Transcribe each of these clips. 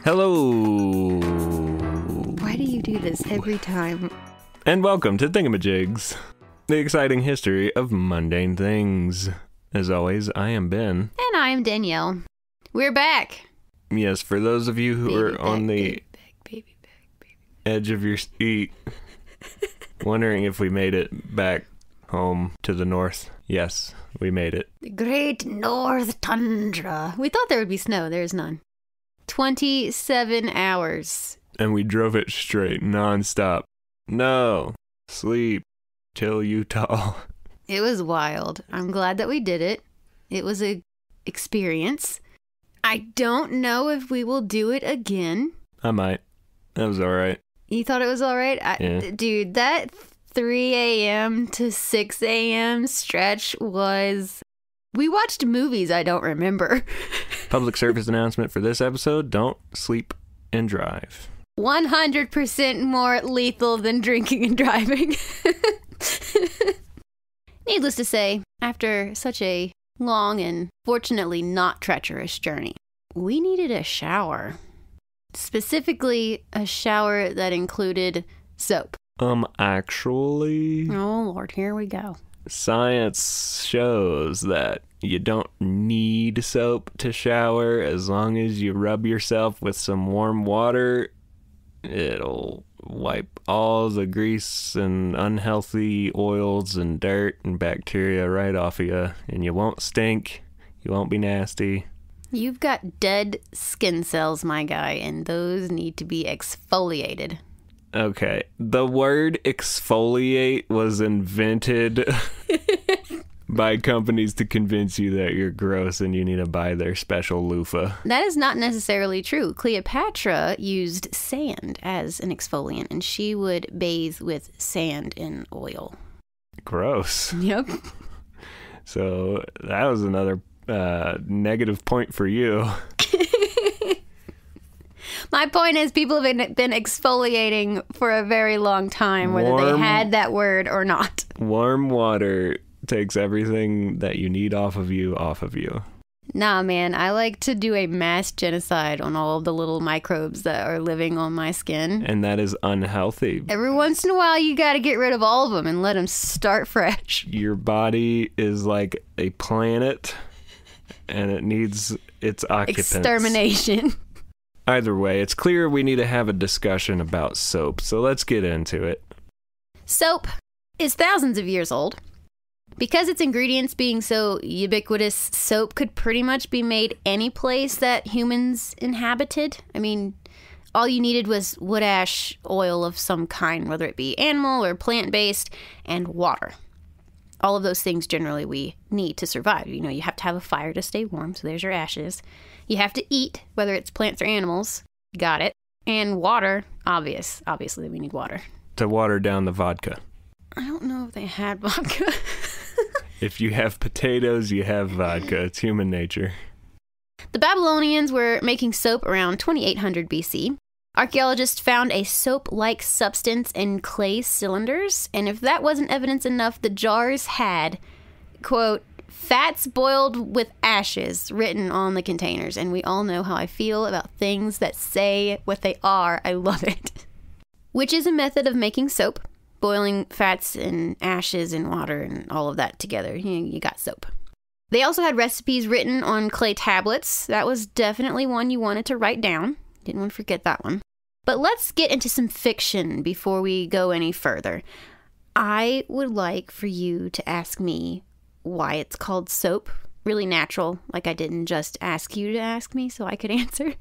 Hello. Why do you do this every time? And welcome to Thingamajigs, the exciting history of mundane things. As always, I am Ben. And I am Danielle. We're back. Yes, for those of you who are on the edge of your seat, wondering if we made it back home to the north. Yes, we made it. The great North Tundra. We thought there would be snow. There's none. 27 hours. And we drove it straight, non-stop. No, sleep till Utah. It was wild. I'm glad that we did it. It was a experience. I don't know if we will do it again. I might. That was all right. You thought it was all right? Yeah. Dude, that 3 a.m. to 6 a.m. stretch was... We watched movies I don't remember. Public service announcement for this episode, don't sleep and drive. 100% more lethal than drinking and driving. Needless to say, after such a long and fortunately not treacherous journey, we needed a shower. Specifically, a shower that included soap. Actually... Oh, Lord, here we go. Science shows that you don't need soap to shower. As long as you rub yourself with some warm water, it'll wipe all the grease and unhealthy oils and dirt and bacteria right off of you. And you won't stink. You won't be nasty. You've got dead skin cells, my guy, and those need to be exfoliated. Okay, the word exfoliate was invented by companies to convince you that you're gross and you need to buy their special loofah. That is not necessarily true. Cleopatra used sand as an exfoliant, and she would bathe with sand and oil. Gross. Yep. So that was another negative point for you. My point is people have been exfoliating for a very long time, whether they had that word or not. Warm water takes everything that you need off of you. Nah, man, I like to do a mass genocide on all of the little microbes that are living on my skin. And that is unhealthy. Every once in a while, you got to get rid of all of them and let them start fresh. Your body is like a planet, and it needs its occupants. Extermination. Either way, it's clear we need to have a discussion about soap, so let's get into it. Soap is thousands of years old. Because its ingredients being so ubiquitous, soap could pretty much be made any place that humans inhabited. I mean, all you needed was wood ash, oil of some kind, whether it be animal or plant-based, and water. All of those things generally we need to survive. You know, you have to have a fire to stay warm, so there's your ashes. You have to eat, whether it's plants or animals. Got it. And water, obviously we need water. To water down the vodka. I don't know if they had vodka. If you have potatoes, you have vodka. It's human nature. The Babylonians were making soap around 2800 BC. Archaeologists found a soap-like substance in clay cylinders, and if that wasn't evidence enough, the jars had, quote, fats boiled with ashes written on the containers. And we all know how I feel about things that say what they are. I love it. Which is a method of making soap. Boiling fats and ashes and water and all of that together. You got soap. They also had recipes written on clay tablets. That was definitely one you wanted to write down. Didn't want to forget that one. But let's get into some fiction before we go any further. I would like for you to ask me why it's called soap. Really natural, like I didn't just ask you to ask me so I could answer.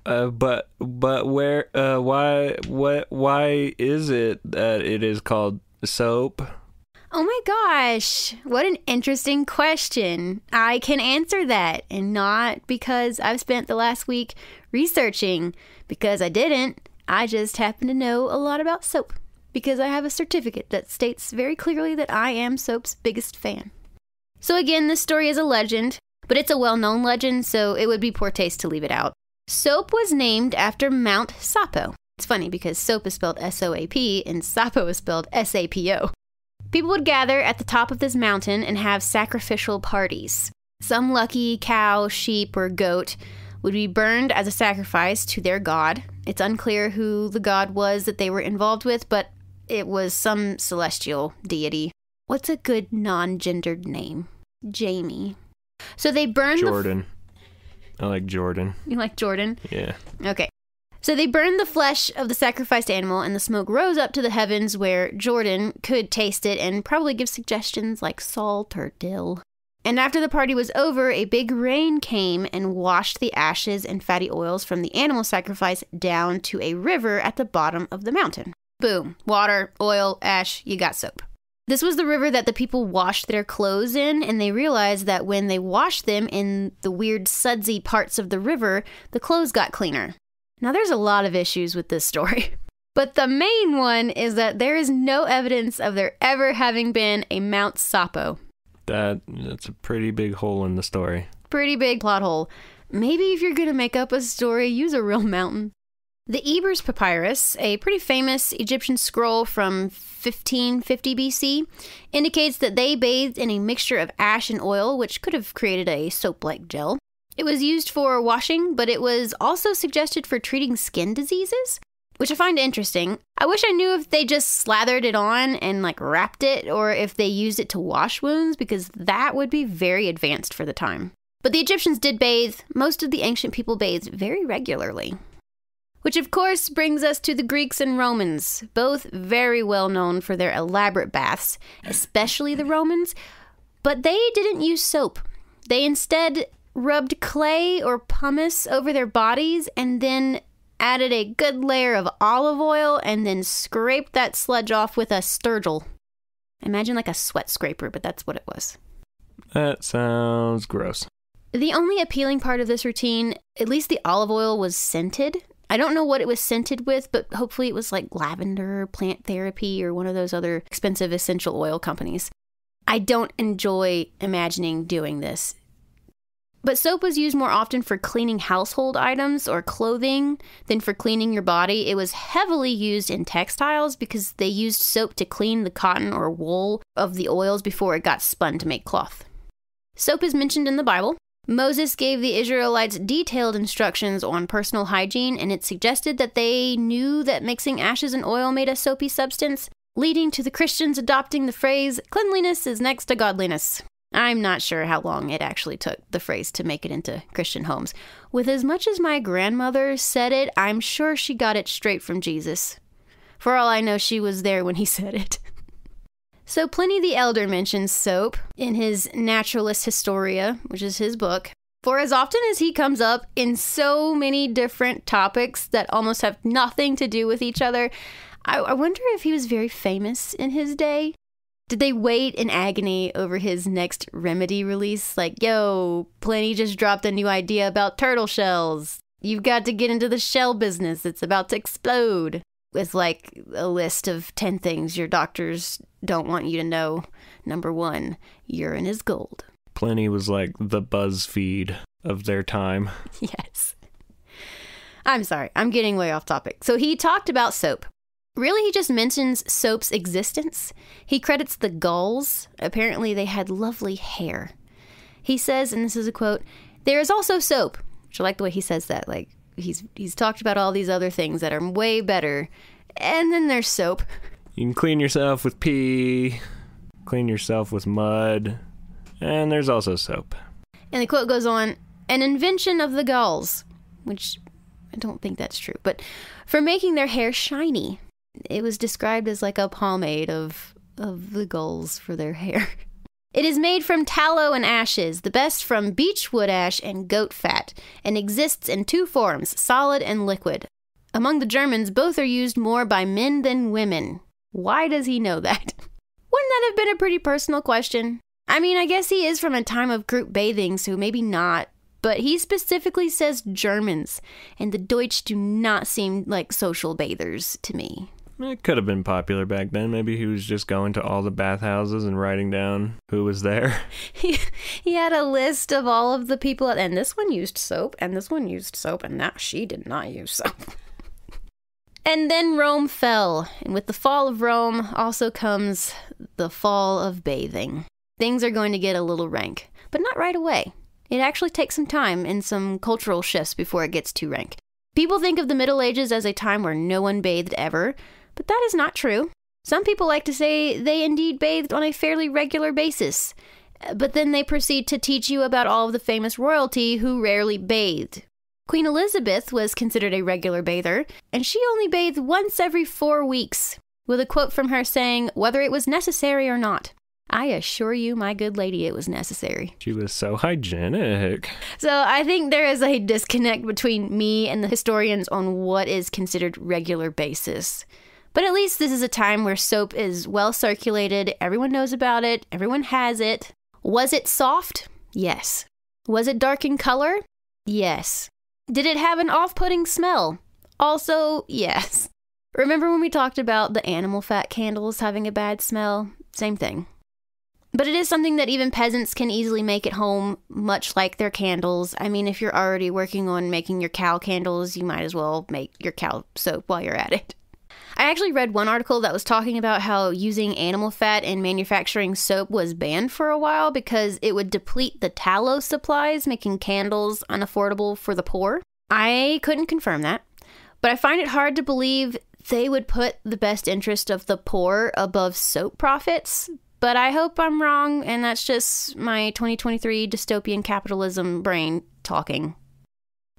But where, why is it that it is called soap? Oh my gosh, what an interesting question. I can answer that, and not because I've spent the last week researching, because I didn't. I just happen to know a lot about soap, because I have a certificate that states very clearly that I am soap's biggest fan. So again, this story is a legend, but it's a well-known legend, so it would be poor taste to leave it out. Soap was named after Mount Sapo. It's funny because soap is spelled S-O-A-P and Sapo is spelled S-A-P-O. People would gather at the top of this mountain and have sacrificial parties. Some lucky cow, sheep, or goat would be burned as a sacrifice to their god. It's unclear who the god was that they were involved with, but it was some celestial deity. What's a good non-gendered name? Jamie. So they burned Jordan. I like Jordan. You like Jordan? Yeah. Okay. So they burned the flesh of the sacrificed animal, and the smoke rose up to the heavens where Jordan could taste it and probably give suggestions like salt or dill. And after the party was over, a big rain came and washed the ashes and fatty oils from the animal sacrifice down to a river at the bottom of the mountain. Boom. Water, oil, ash, you got soap. This was the river that the people washed their clothes in, and they realized that when they washed them in the weird sudsy parts of the river, the clothes got cleaner. Now, there's a lot of issues with this story, but the main one is that there is no evidence of there ever having been a Mount Sapo. That's a pretty big hole in the story. Pretty big plot hole. Maybe if you're going to make up a story, use a real mountain. The Ebers Papyrus, a pretty famous Egyptian scroll from 1550 BC, indicates that they bathed in a mixture of ash and oil, which could have created a soap-like gel. It was used for washing, but it was also suggested for treating skin diseases, which I find interesting. I wish I knew if they just slathered it on and wrapped it, or if they used it to wash wounds, because that would be very advanced for the time. But the Egyptians did bathe. Most of the ancient people bathed very regularly. Which of course brings us to the Greeks and Romans, both very well known for their elaborate baths, especially the Romans, but they didn't use soap. They instead rubbed clay or pumice over their bodies and then added a good layer of olive oil and then scraped that sludge off with a sturgill. Imagine like a sweat scraper, but that's what it was. That sounds gross. The only appealing part of this routine, at least the olive oil, was scented. I don't know what it was scented with, but hopefully it was like lavender, plant therapy, or one of those other expensive essential oil companies. I don't enjoy imagining doing this. But soap was used more often for cleaning household items or clothing than for cleaning your body. It was heavily used in textiles because they used soap to clean the cotton or wool of the oils before it got spun to make cloth. Soap is mentioned in the Bible. Moses gave the Israelites detailed instructions on personal hygiene, and it suggested that they knew that mixing ashes and oil made a soapy substance, leading to the Christians adopting the phrase, "Cleanliness is next to godliness." I'm not sure how long it actually took the phrase to make it into Christian homes. With as much as my grandmother said it, I'm sure she got it straight from Jesus. For all I know, she was there when he said it. So Pliny the Elder mentions soap in his Naturalis Historia, which is his book, for as often as he comes up in so many different topics that almost have nothing to do with each other, I wonder if he was very famous in his day. Did they wait in agony over his next remedy release? Like, yo, Pliny just dropped a new idea about turtle shells. You've got to get into the shell business. It's about to explode. With like a list of 10 things your doctors don't want you to know. Number 1, urine is gold. Pliny was like the BuzzFeed of their time. Yes. I'm sorry, I'm getting way off topic. So he talked about soap. Really, he just mentions soap's existence. He credits the gulls. Apparently, they had lovely hair. He says, and this is a quote, "There is also soap." Which I like the way he says that. Like, he's talked about all these other things that are way better. And then there's soap. You can clean yourself with pee, clean yourself with mud, and there's also soap. And the quote goes on, "An invention of the gulls," which I don't think that's true, but for making their hair shiny. It was described as like a pomade of the gulls for their hair. It is made from tallow and ashes, the best from beechwood ash and goat fat, and exists in 2 forms, solid and liquid. Among the Germans, both are used more by men than women. Why does he know that? Wouldn't that have been a pretty personal question? I mean, I guess he is from a time of group bathing, so maybe not. But he specifically says Germans, and the Deutsch do not seem like social bathers to me. It could have been popular back then. Maybe he was just going to all the bathhouses and writing down who was there. He had a list of all of the people, and this one used soap, and this one used soap, and now she did not use soap. And then Rome fell, and with the fall of Rome also comes the fall of bathing. Things are going to get a little rank, but not right away. It actually takes some time and some cultural shifts before it gets too rank. People think of the Middle Ages as a time where no one bathed ever, but that is not true. Some people like to say they indeed bathed on a fairly regular basis, but then they proceed to teach you about all of the famous royalty who rarely bathed. Queen Elizabeth was considered a regular bather, and she only bathed once every 4 weeks, with a quote from her saying whether it was necessary or not. I assure you, my good lady, it was necessary. She was so hygienic. So I think there is a disconnect between me and the historians on what is considered regular basis. But at least this is a time where soap is well circulated, everyone knows about it, everyone has it. Was it soft? Yes. Was it dark in color? Yes. Did it have an off-putting smell? Also, yes. Remember when we talked about the animal fat candles having a bad smell? Same thing. But it is something that even peasants can easily make at home, much like their candles. I mean, if you're already working on making your cow candles, you might as well make your cow soap while you're at it. I actually read one article that was talking about how using animal fat in manufacturing soap was banned for a while because it would deplete the tallow supplies, making candles unaffordable for the poor. I couldn't confirm that, but I find it hard to believe they would put the best interest of the poor above soap profits. But I hope I'm wrong, and that's just my 2023 dystopian capitalism brain talking.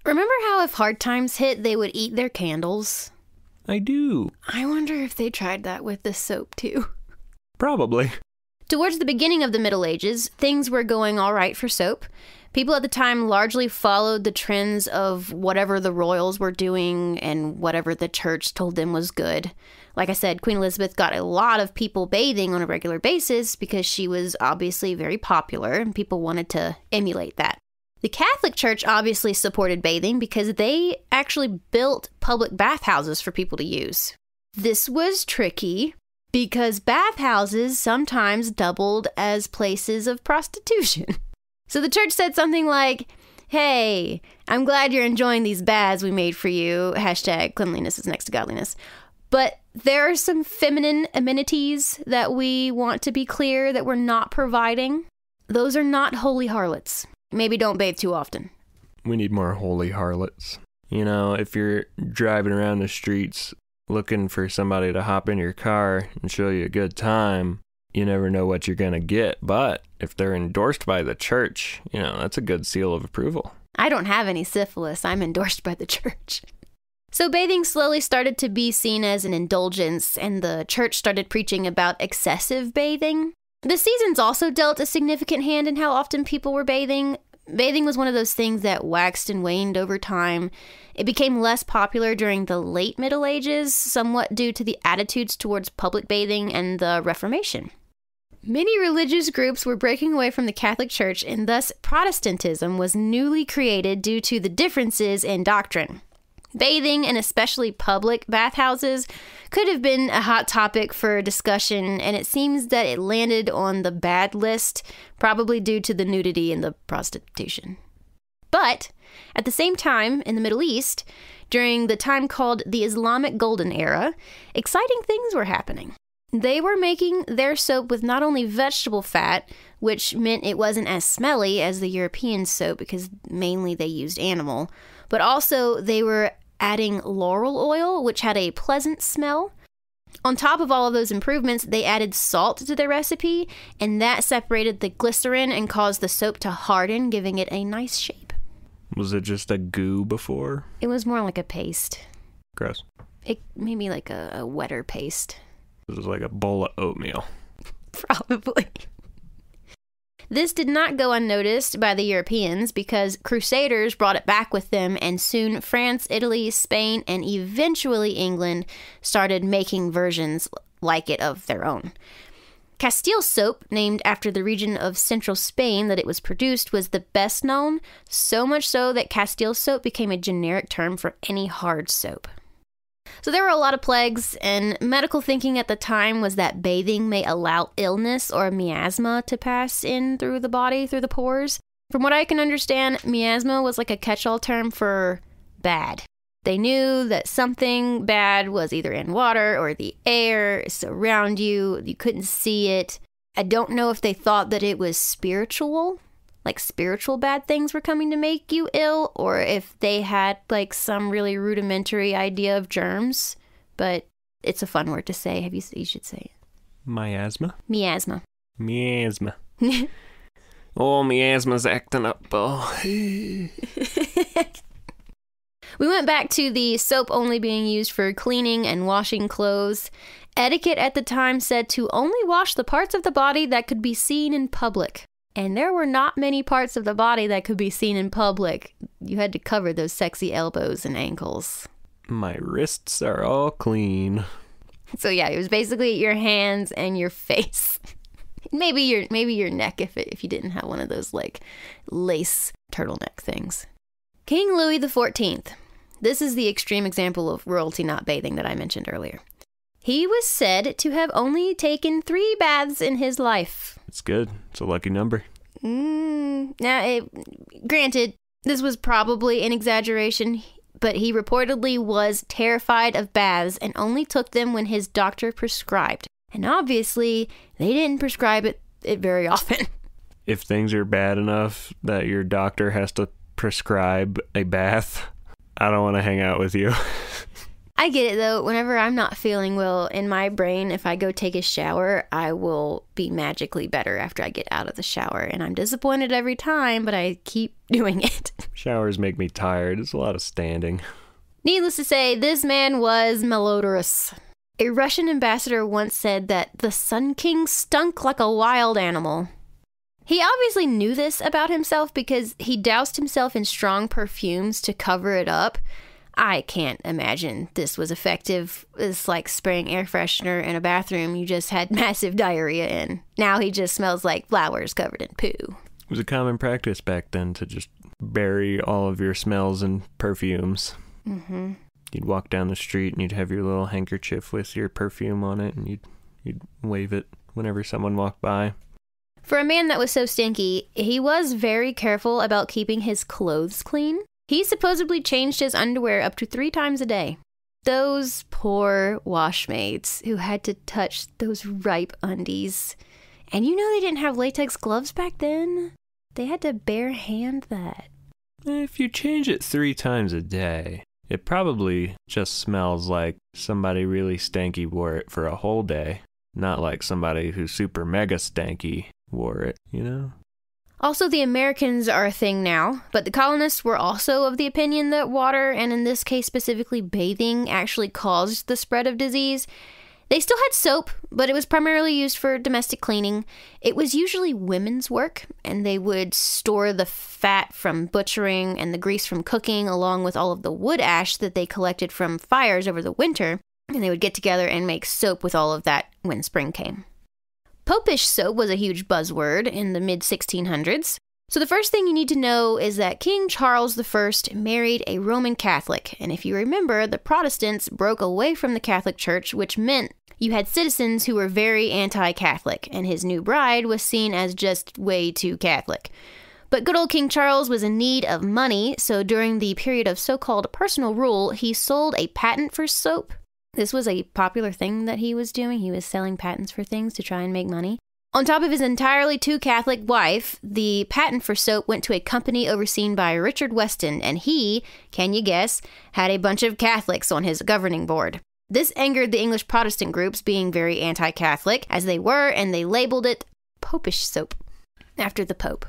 Remember how if hard times hit, they would eat their candles? I do. I wonder if they tried that with the soap, too. Probably. Towards the beginning of the Middle Ages, things were going all right for soap. People at the time largely followed the trends of whatever the royals were doing and whatever the church told them was good. Like I said, Queen Elizabeth got a lot of people bathing on a regular basis because she was obviously very popular and people wanted to emulate that. The Catholic Church obviously supported bathing because they actually built public bathhouses for people to use. This was tricky because bathhouses sometimes doubled as places of prostitution. So the church said something like, "Hey, I'm glad you're enjoying these baths we made for you. Hashtag cleanliness is next to godliness. But there are some feminine amenities that we want to be clear that we're not providing. Those are not holy harlots. Maybe don't bathe too often." We need more holy harlots. You know, if you're driving around the streets looking for somebody to hop in your car and show you a good time, you never know what you're going to get. But if they're endorsed by the church, you know, that's a good seal of approval. I don't have any syphilis. I'm endorsed by the church. So bathing slowly started to be seen as an indulgence, and the church started preaching about excessive bathing. The seasons also dealt a significant hand in how often people were bathing. Bathing was one of those things that waxed and waned over time. It became less popular during the late Middle Ages, somewhat due to the attitudes towards public bathing and the Reformation. Many religious groups were breaking away from the Catholic Church, and thus Protestantism was newly created due to the differences in doctrine. Bathing, and especially public bathhouses, could have been a hot topic for discussion, and it seems that it landed on the bad list, probably due to the nudity and the prostitution. But at the same time, in the Middle East, during the time called the Islamic Golden Era, exciting things were happening. They were making their soap with not only vegetable fat, which meant it wasn't as smelly as the European soap because mainly they used animal, but also they were adding laurel oil, which had a pleasant smell. On top of all of those improvements, they added salt to their recipe, and that separated the glycerin and caused the soap to harden, giving it a nice shape. Was it just a goo before? It was more like a paste. Gross. It made me like a wetter paste. It was like a bowl of oatmeal. Probably. This did not go unnoticed by the Europeans because Crusaders brought it back with them, and soon France, Italy, Spain, and eventually England started making versions like it of their own. Castile soap, named after the region of central Spain that it was produced, was the best known, so much so that Castile soap became a generic term for any hard soap. So there were a lot of plagues, and medical thinking at the time was that bathing may allow illness or miasma to pass in through the body, through the pores. From what I can understand, miasma was like a catch-all term for bad. They knew that something bad was either in water or the air, it's around you, you couldn't see it. I don't know if they thought that it was spiritual, like spiritual bad things were coming to make you ill, or if they had like some really rudimentary idea of germs. But it's a fun word to say. You should say it. Miasma? Miasma. Miasma. Oh, miasma's acting up. Oh. We went back to the soap only being used for cleaning and washing clothes. Etiquette at the time said to only wash the parts of the body that could be seen in public. And there were not many parts of the body that could be seen in public. You had to cover those sexy elbows and ankles. My wrists are all clean. So yeah, it was basically your hands and your face. Maybe your neck if you didn't have one of those like lace turtleneck things. King Louis XIV. This is the extreme example of royalty not bathing that I mentioned earlier. He was said to have only taken 3 baths in his life. It's good. It's a lucky number. Now, granted, this was probably an exaggeration, but he reportedly was terrified of baths and only took them when his doctor prescribed. And obviously, they didn't prescribe it very often. If things are bad enough that your doctor has to prescribe a bath, I don't want to hang out with you. I get it, though. Whenever I'm not feeling well in my brain, if I go take a shower, I will be magically better after I get out of the shower. And I'm disappointed every time, but I keep doing it. Showers make me tired. It's a lot of standing. Needless to say, this man was malodorous. A Russian ambassador once said that the Sun King stunk like a wild animal. He obviously knew this about himself because he doused himself in strong perfumes to cover it up. I can't imagine this was effective. It's like spraying air freshener in a bathroom you just had massive diarrhea in. Now he just smells like flowers covered in poo. It was a common practice back then to just bury all of your smells in perfumes. Mm-hmm. You'd walk down the street and you'd have your little handkerchief with your perfume on it, and you'd wave it whenever someone walked by. For a man that was so stinky, he was very careful about keeping his clothes clean. He supposedly changed his underwear up to 3 times a day. Those poor washmates who had to touch those ripe undies. And you know they didn't have latex gloves back then? They had to bare hand that. If you change it 3 times a day, it probably just smells like somebody really stanky wore it for a whole day. Not like somebody who's super mega stanky wore it, you know? Also, the Americans are a thing now, but the colonists were also of the opinion that water, and in this case specifically bathing, actually caused the spread of disease. They still had soap, but it was primarily used for domestic cleaning. It was usually women's work, and they would store the fat from butchering and the grease from cooking, along with all of the wood ash that they collected from fires over the winter, and they would get together and make soap with all of that when spring came. Popish soap was a huge buzzword in the mid-1600s. So the first thing you need to know is that King Charles I married a Roman Catholic. And if you remember, the Protestants broke away from the Catholic Church, which meant you had citizens who were very anti-Catholic, and his new bride was seen as just way too Catholic. But good old King Charles was in need of money, so during the period of so-called personal rule, he sold a patent for soap. This was a popular thing that he was doing. He was selling patents for things to try and make money. On top of his entirely too Catholic wife, the patent for soap went to a company overseen by Richard Weston, and he, can you guess, had a bunch of Catholics on his governing board. This angered the English Protestant groups, being very anti-Catholic, as they were, and they labeled it Popish soap, after the Pope.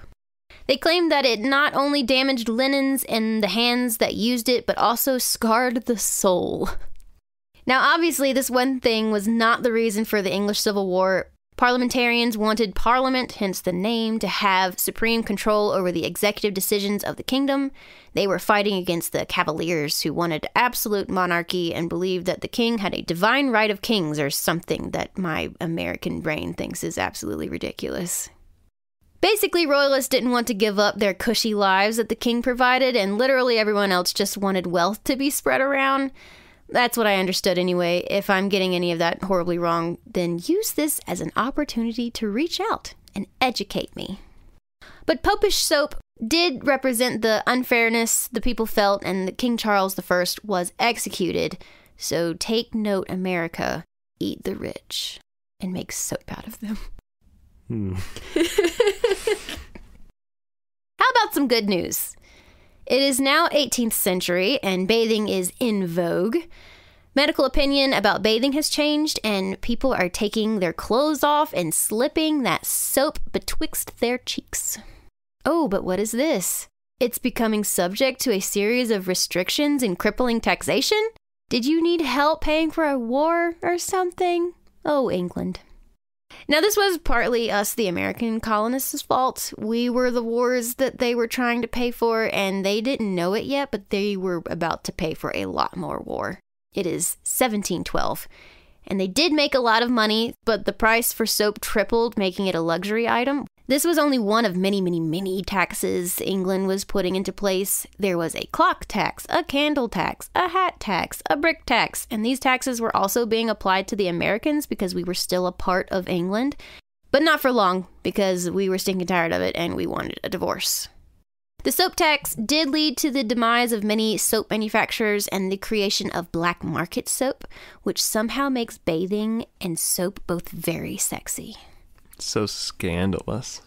They claimed that it not only damaged linens and the hands that used it, but also scarred the soul. Now, obviously, this one thing was not the reason for the English Civil War. Parliamentarians wanted Parliament, hence the name, to have supreme control over the executive decisions of the kingdom. They were fighting against the Cavaliers, who wanted absolute monarchy and believed that the king had a divine right of kings, or something that my American brain thinks is absolutely ridiculous. Basically, royalists didn't want to give up their cushy lives that the king provided, and literally everyone else just wanted wealth to be spread around. That's what I understood anyway. If I'm getting any of that horribly wrong, then use this as an opportunity to reach out and educate me. But Popish soap did represent the unfairness the people felt, and that King Charles I was executed. So take note, America, eat the rich and make soap out of them. How about some good news? It is now 18th century, and bathing is in vogue. Medical opinion about bathing has changed, and people are taking their clothes off and slipping that soap betwixt their cheeks. Oh, but what is this? It's becoming subject to a series of restrictions and crippling taxation? Did you need help paying for a war or something? Oh, England. Now, this was partly us, the American colonists' fault. We were the wars that they were trying to pay for, and they didn't know it yet, but they were about to pay for a lot more war. It is 1712, and they did make a lot of money, but the price for soap tripled, making it a luxury item. This was only one of many, many, many taxes England was putting into place. There was a clock tax, a candle tax, a hat tax, a brick tax, and these taxes were also being applied to the Americans because we were still a part of England. But not for long, because we were stinking tired of it and we wanted a divorce. The soap tax did lead to the demise of many soap manufacturers and the creation of black market soap, which somehow makes bathing and soap both very sexy. So scandalous.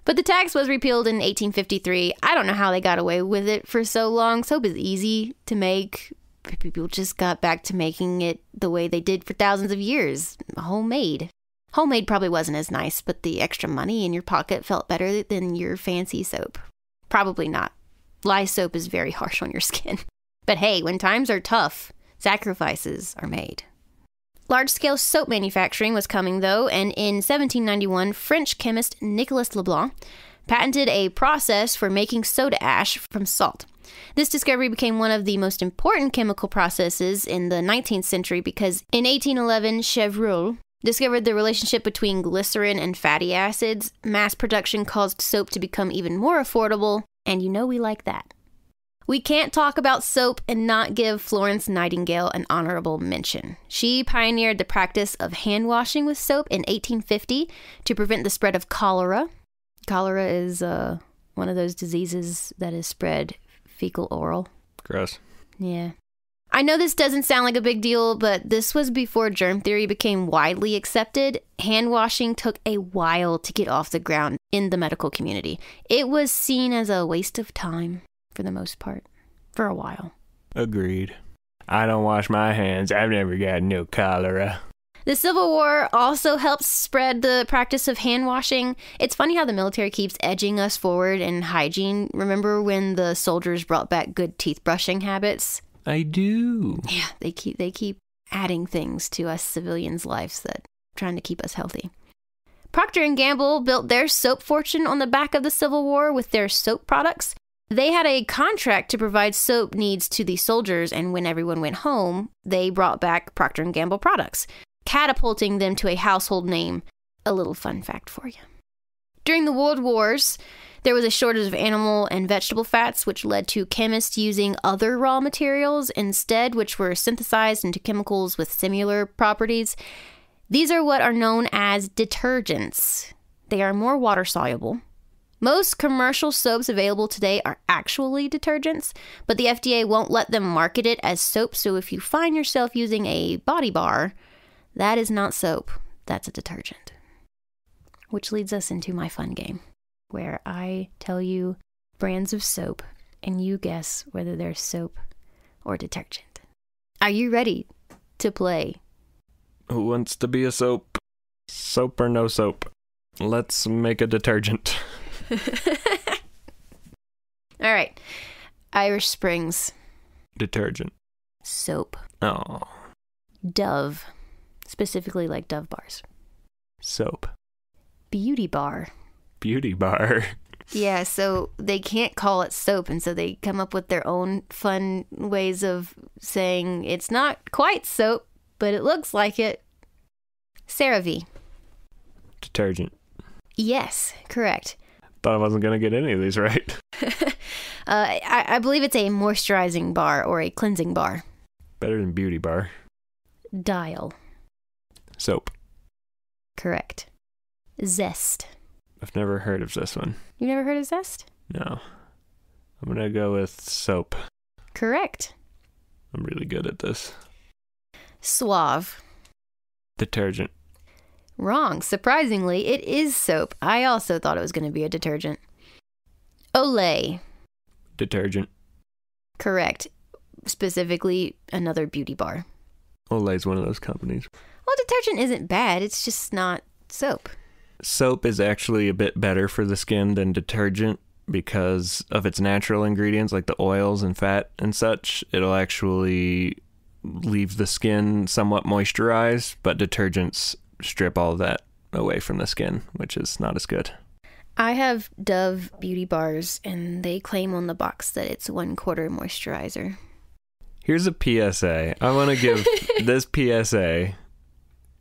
But the tax was repealed in 1853. I don't know how they got away with it for so long. Soap is easy to make. People just got back to making it the way they did for thousands of years. Homemade. Homemade probably wasn't as nice, but the extra money in your pocket felt better than your fancy soap. Probably not. Lye soap is very harsh on your skin. But hey, when times are tough, sacrifices are made. Large-scale soap manufacturing was coming, though, and in 1791, French chemist Nicolas Leblanc patented a process for making soda ash from salt. This discovery became one of the most important chemical processes in the 19th century because in 1811, Chevreul discovered the relationship between glycerin and fatty acids. Mass production caused soap to become even more affordable, and you know we like that. We can't talk about soap and not give Florence Nightingale an honorable mention. She pioneered the practice of hand washing with soap in 1850 to prevent the spread of cholera. Cholera is one of those diseases that is spread fecal-oral. Gross. Yeah. I know this doesn't sound like a big deal, but this was before germ theory became widely accepted. Hand washing took a while to get off the ground in the medical community. It was seen as a waste of time. For the most part, for a while. Agreed. I don't wash my hands. I've never got no cholera. The Civil War also helped spread the practice of hand washing. It's funny how the military keeps edging us forward in hygiene. Remember when the soldiers brought back good teeth brushing habits? I do. Yeah, they keep adding things to us civilians' lives that trying to keep us healthy. Procter & Gamble built their soap fortune on the back of the Civil War with their soap products. They had a contract to provide soap needs to the soldiers, and when everyone went home, they brought back Procter & Gamble products, catapulting them to a household name. A little fun fact for you. During the World Wars, there was a shortage of animal and vegetable fats, which led to chemists using other raw materials instead, which were synthesized into chemicals with similar properties. These are what are known as detergents. They are more water-soluble. Most commercial soaps available today are actually detergents, but the FDA won't let them market it as soap, so if you find yourself using a body bar, that is not soap, that's a detergent. Which leads us into my fun game, where I tell you brands of soap, and you guess whether they're soap or detergent. Are you ready to play? Who wants to be a soap? Soap or no soap? Let's make a detergent. All right. Irish Springs. Detergent. Soap. Oh. Dove. Specifically like Dove bars. Soap. Beauty bar. Beauty bar. Yeah, so they can't call it soap, and so they come up with their own fun ways of saying it's not quite soap, but it looks like it. CeraVe. Detergent. Yes, correct. Thought I wasn't going to get any of these right. I believe it's a moisturizing bar or a cleansing bar. Better than beauty bar. Dial. Soap. Correct. Zest. I've never heard of this one. You never heard of Zest? No. I'm going to go with soap. Correct. I'm really good at this. Suave. Detergent. Wrong. Surprisingly, it is soap. I also thought it was going to be a detergent. Olay. Detergent. Correct. Specifically, another beauty bar. Olay's one of those companies. Well, detergent isn't bad. It's just not soap. Soap is actually a bit better for the skin than detergent because of its natural ingredients like the oils and fat and such. It'll actually leave the skin somewhat moisturized, but detergents strip all of that away from the skin, which is not as good. I have Dove beauty bars, and they claim on the box that it's 1/4 moisturizer. Here's a PSA. I want to give this PSA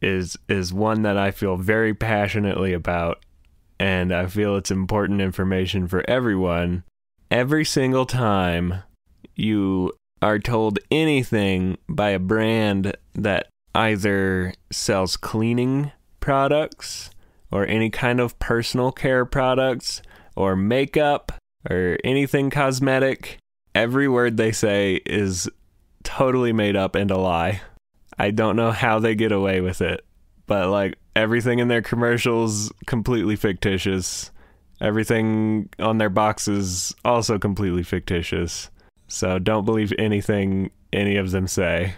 is one that I feel very passionately about, and I feel it's important information for everyone. Every single time you are told anything by a brand that either sells cleaning products or any kind of personal care products or makeup or anything cosmetic, every word they say is totally made up and a lie. I don't know how they get away with it, but like everything in their commercials completely fictitious. Everything on their boxes also completely fictitious. So don't believe anything any of them say.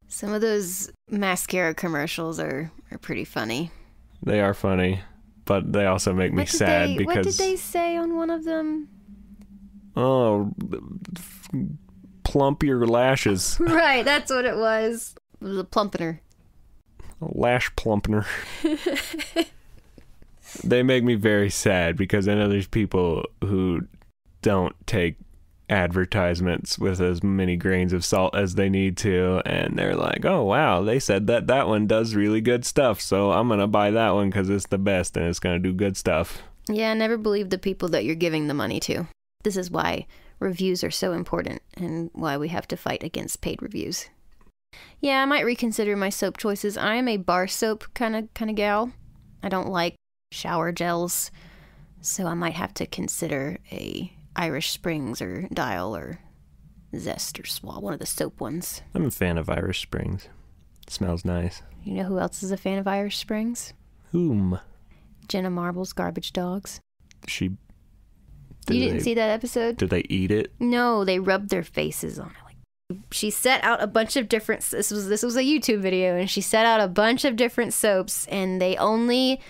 Some of those mascara commercials are pretty funny. They are funny, but they also make me sad because... What did they say on one of them? Oh, plump your lashes. Right, that's what it was. It was a plumpener. A lash plumpener. They make me very sad because I know there's people who don't take advertisements with as many grains of salt as they need to, and they're like, oh wow, they said that one does really good stuff, so I'm gonna buy that one because it's the best and it's gonna do good stuff. Yeah, never believe the people that you're giving the money to. This is why reviews are so important and why we have to fight against paid reviews. Yeah, I might reconsider my soap choices. I am a bar soap kind of gal. I don't like shower gels, so I might have to consider a Irish Springs or Dial or Zest or Swab, one of the soap ones. I'm a fan of Irish Springs. It smells nice. You know who else is a fan of Irish Springs? Whom? Jenna Marbles' Garbage Dogs. You didn't see that episode? Did they eat it? No, they rubbed their faces on it. She set out a bunch of different... This was a YouTube video, and she set out a bunch of different soaps, and they only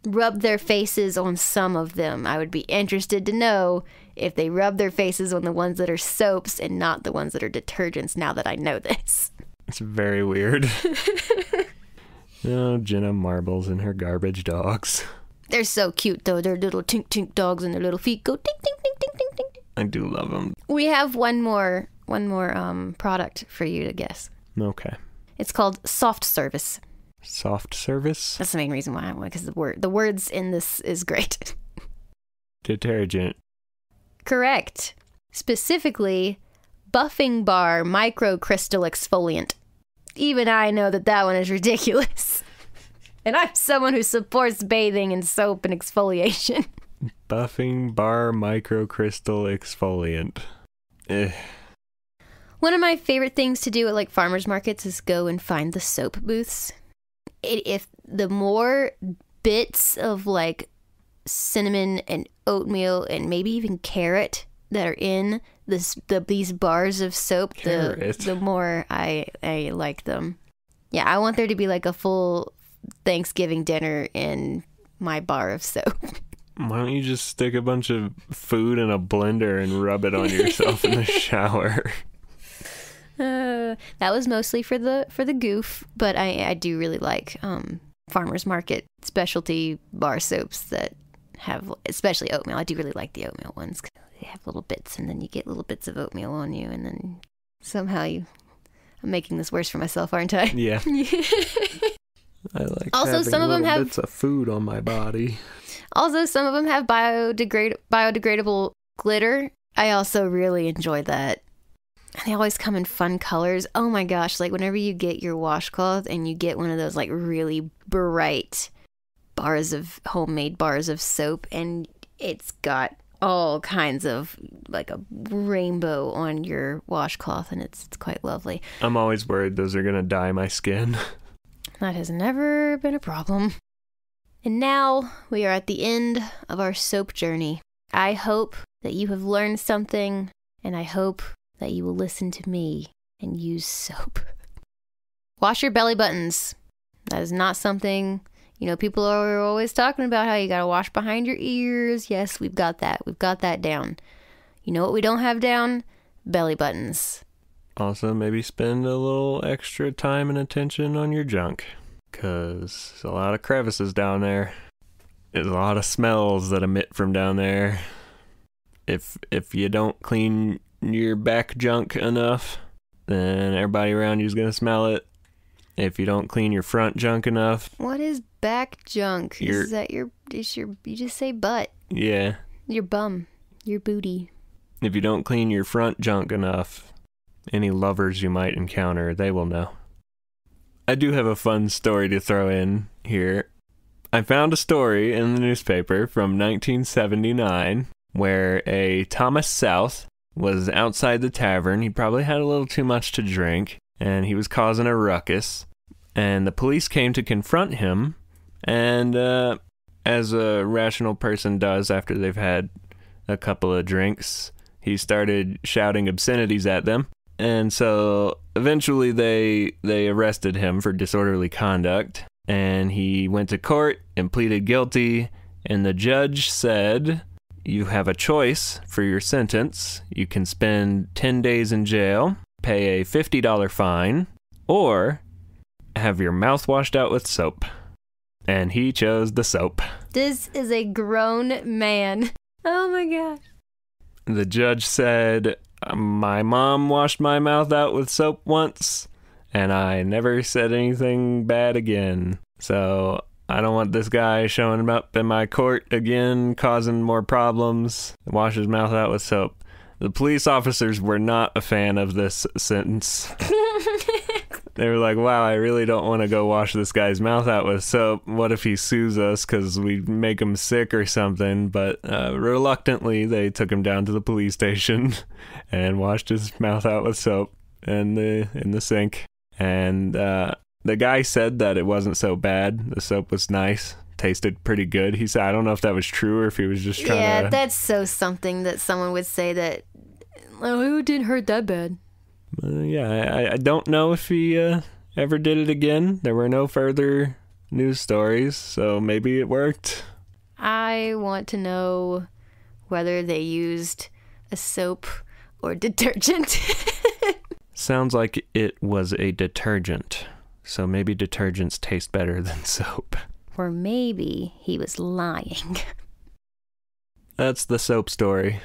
rubbed their faces on some of them. I would be interested to know if they rub their faces on the ones that are soaps and not the ones that are detergents, now that I know this. It's very weird. Oh, Jenna Marbles and her garbage dogs. They're so cute, though. They're little tink-tink dogs, and their little feet go tink-tink-tink-tink-tink-tink. I do love them. We have one more product for you to guess. Okay. It's called Soft Service. Soft Service? That's the main reason why I went, because the words in this is great. Detergent. Correct. Specifically, Buffing Bar Microcrystal Exfoliant. Even I know that one is ridiculous. And I'm someone who supports bathing in soap and exfoliation. Buffing Bar Microcrystal Exfoliant. One of my favorite things to do at like farmers markets is go and find the soap booths. If the more bits of like cinnamon and oatmeal and maybe even carrot that are in these bars of soap, the more I like them. Yeah, I want there to be like a full Thanksgiving dinner in my bar of soap. Why don't you just stick a bunch of food in a blender and rub it on yourself in the shower? That was mostly for the goof, but I do really like farmers market specialty bar soaps that have, especially oatmeal. I do really like the oatmeal ones because they have little bits, and then you get little bits of oatmeal on you, and then somehow I'm making this worse for myself, aren't I? Yeah. I like also having some of them have bits of food on my body. Also, some of them have biodegradable glitter. I also really enjoy that. And they always come in fun colors. Oh my gosh, like whenever you get your washcloth and you get one of those like really bright homemade bars of soap, and it's got all kinds of like a rainbow on your washcloth, and it's quite lovely. I'm always worried those are gonna dye my skin. That has never been a problem. And now we are at the end of our soap journey. I hope that you have learned something, and I hope that you will listen to me and use soap. Wash your belly buttons. That is not something, people are always talking about how you gotta wash behind your ears. Yes, we've got that. We've got that down. You know what we don't have down? Belly buttons. Also, maybe spend a little extra time and attention on your junk, because there's a lot of crevices down there. There's a lot of smells that emit from down there. If you don't clean your back junk enough, then everybody around you is going to smell it. If you don't clean your front junk enough. What is back junk? You just say butt. Yeah. Your bum. Your booty. If you don't clean your front junk enough, any lovers you might encounter, they will know. I do have a fun story to throw in here. I found a story in the newspaper from 1979 where a Thomas South was outside the tavern. He probably had a little too much to drink, and he was causing a ruckus. And the police came to confront him, and as a rational person does after they've had a couple of drinks, he started shouting obscenities at them. And so eventually they arrested him for disorderly conduct, and he went to court and pleaded guilty, and the judge said, you have a choice for your sentence. You can spend 10 days in jail, pay a $50 fine, or have your mouth washed out with soap. And he chose the soap. This is a grown man. Oh my gosh. The judge said, my mom washed my mouth out with soap once, and I never said anything bad again. So I don't want this guy showing up in my court again, causing more problems. Wash his mouth out with soap. The police officers were not a fan of this sentence. They were like, wow, I really don't want to go wash this guy's mouth out with soap. What if he sues us because we make him sick or something? But reluctantly, they took him down to the police station and washed his mouth out with soap in the sink. And the guy said that it wasn't so bad. The soap was nice. Tasted pretty good. He said, I don't know if that was true or if he was just trying to... Yeah, that's so something that someone would say that, oh, it didn't hurt that bad. I don't know if he ever did it again. There were no further news stories, so maybe it worked. I want to know whether they used a soap or detergent. Sounds like it was a detergent, so maybe detergents taste better than soap. Or maybe he was lying. That's the soap story.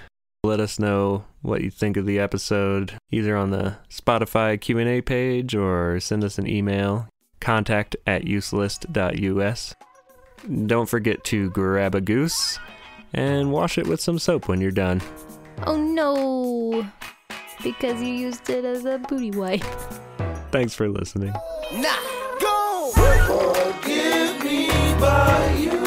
Let us know what you think of the episode, either on the Spotify Q&A page or send us an email, contact@uselist.us. Don't forget to grab a goose and wash it with some soap when you're done. Oh no, because you used it as a booty wipe. Thanks for listening. Now, go! Forgive me by you.